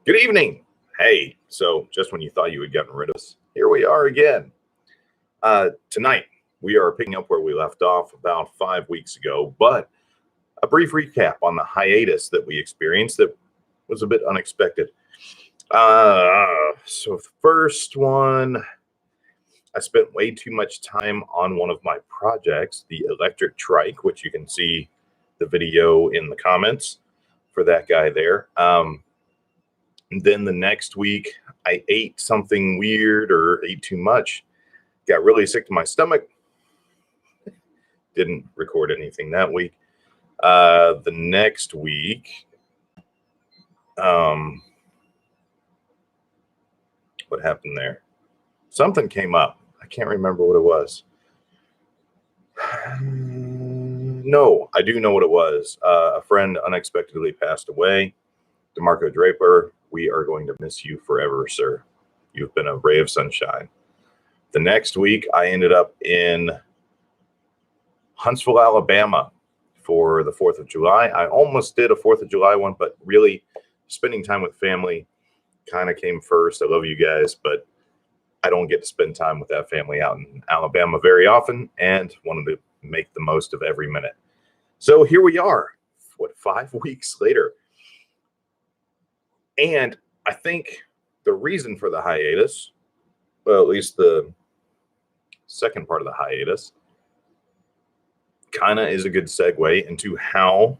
Good evening. Hey, so just when you thought you had gotten rid of us, here we are again. Tonight, we are picking up where we left off about 5 weeks ago, but a brief recap on the hiatus that we experienced that was a bit unexpected. So the first one, I spent way too much time on one of my projects, the electric trike, which you can see the video in the comments for that guy there. And then the next week, I ate something weird or ate too much, got really sick to my stomach. Didn't record anything that week. The next week, what happened there? Something came up. I can't remember what it was. No, I do know what it was. A friend unexpectedly passed away. DeMarco Draper, we are going to miss you forever, sir. You've been a ray of sunshine. The next week, I ended up in Huntsville, Alabama for the 4th of July. I almost did a 4th of July one, but really spending time with family kind of came first. I love you guys, but I don't get to spend time with that family out in Alabama very often and wanted to make the most of every minute. So here we are, 5 weeks later. And I think the reason for the hiatus, well, at least the second part of the hiatus, kind of is a good segue into how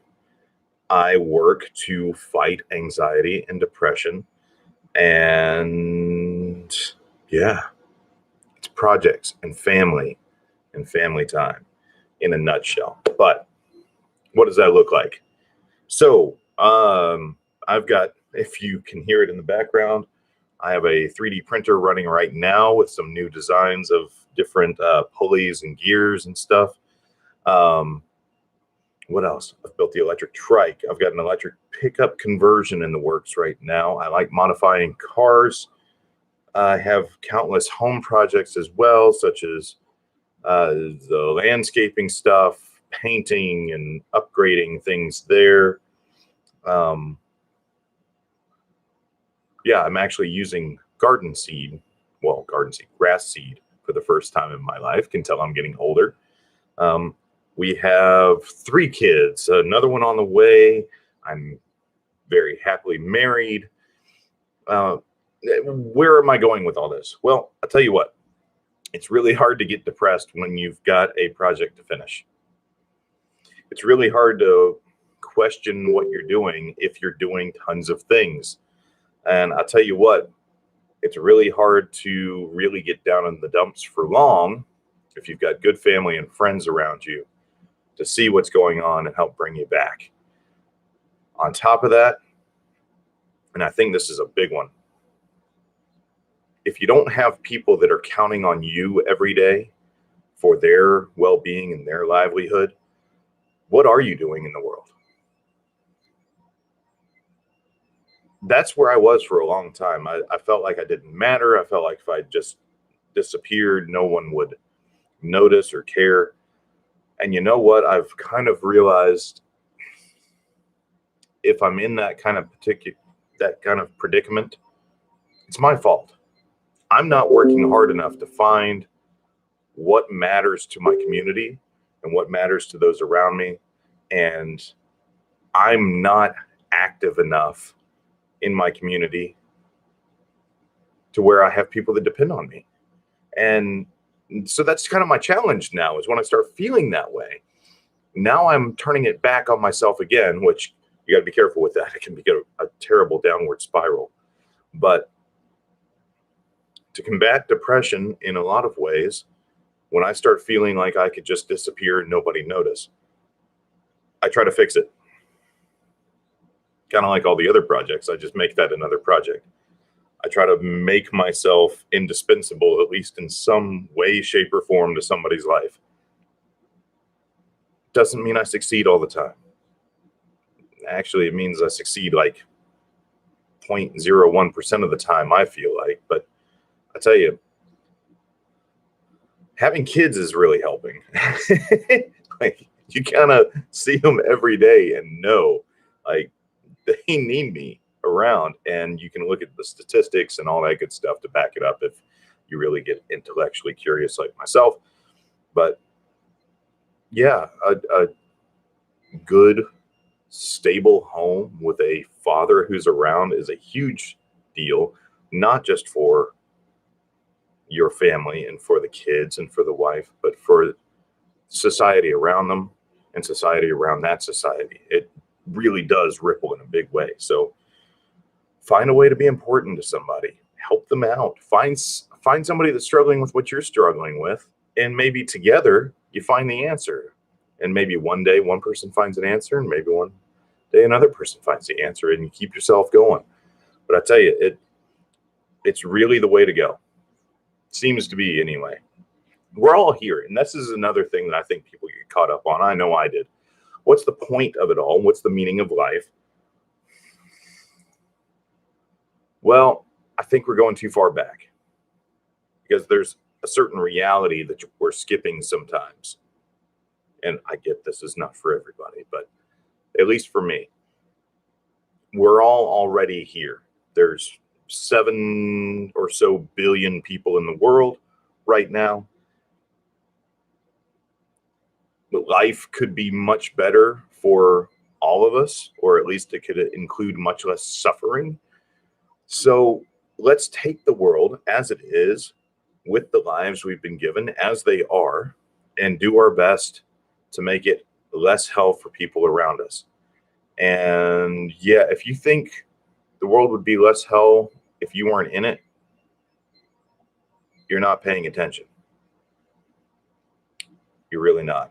I work to fight anxiety and depression. And yeah, it's projects and family time in a nutshell. But what does that look like? So I've got, if you can hear it in the background, I have a 3D printer running right now with some new designs of different pulleys and gears and stuff. What else? I've built the electric trike. I've got an electric pickup conversion in the works right now. I like modifying cars. I have countless home projects as well, such as the landscaping stuff, painting and upgrading things there. Yeah, I'm actually using grass seed for the first time in my life. Can tell I'm getting older. We have 3 kids, another one on the way. I'm very happily married. Where am I going with all this? Well, I'll tell you what, it's really hard to get depressed when you've got a project to finish. It's really hard to question what you're doing if you're doing tons of things. And I'll tell you what, it's really hard to really get down in the dumps for long if you've got good family and friends around you to see what's going on and help bring you back. On top of that, and I think this is a big one, if you don't have people that are counting on you every day for their well-being and their livelihood, what are you doing in the world? That's where I was for a long time. I felt like I didn't matter. I felt like if I just disappeared, no one would notice or care. And you know what? I've kind of realized if I'm in that kind of predicament, it's my fault. I'm not working hard enough to find what matters to my community and what matters to those around me. And I'm not active enough in my community to where I have people that depend on me. And so that's kind of my challenge now, is when I start feeling that way. Now I'm turning it back on myself again, which you got to be careful with that. It can be a terrible downward spiral. But to combat depression in a lot of ways, when I start feeling like I could just disappear and nobody notice, I try to fix it. Kind of like all the other projects, I just make that another project. I try to make myself indispensable, at least in some way, shape, or form, to somebody's life. Doesn't mean I succeed all the time. Actually, it means I succeed like 0.01% of the time, I feel like. But I tell you, having kids is really helping. Like, you kind of see them every day and know, like, they need me around, and you can look at the statistics and all that good stuff to back it up if you really get intellectually curious like myself. But yeah, a good, stable home with a father who's around is a huge deal, not just for your family and for the kids and for the wife, but for society around them and society around that society. It really does ripple in a big way. So find a way to be important to somebody, help them out, find somebody that's struggling with what you're struggling with, and maybe together you find the answer. And maybe one day one person finds an answer, and maybe one day another person finds the answer, and you keep yourself going. But I tell you, it's really the way to go. Seems to be anyway. We're all here, and this is another thing that I think people get caught up on. I know I did. What's the point of it all? What's the meaning of life? Well, I think we're going too far back, because there's a certain reality that we're skipping sometimes. And I get this is not for everybody, but at least for me, we're all already here. There's 7 or so billion people in the world right now. But life could be much better for all of us, or at least it could include much less suffering. So let's take the world as it is, with the lives we've been given as they are, and do our best to make it less hell for people around us. And yeah, if you think the world would be less hell if you weren't in it, you're not paying attention. You're really not.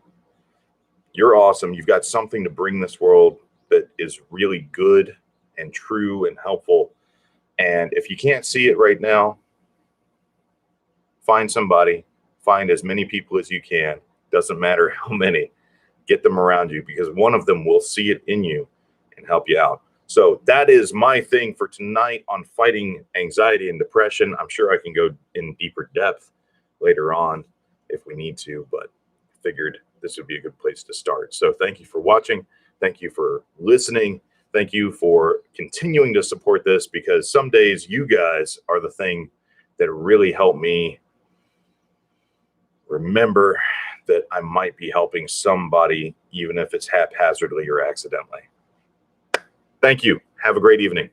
You're awesome. You've got something to bring this world that is really good and true and helpful. And if you can't see it right now, find somebody, find as many people as you can. Doesn't matter how many, get them around you, because one of them will see it in you and help you out. So that is my thing for tonight on fighting anxiety and depression. I'm sure I can go in deeper depth later on if we need to, but I figured this would be a good place to start. So thank you for watching. Thank you for listening. Thank you for continuing to support this, because some days you guys are the thing that really help me remember that I might be helping somebody, even if it's haphazardly or accidentally. Thank you. Have a great evening.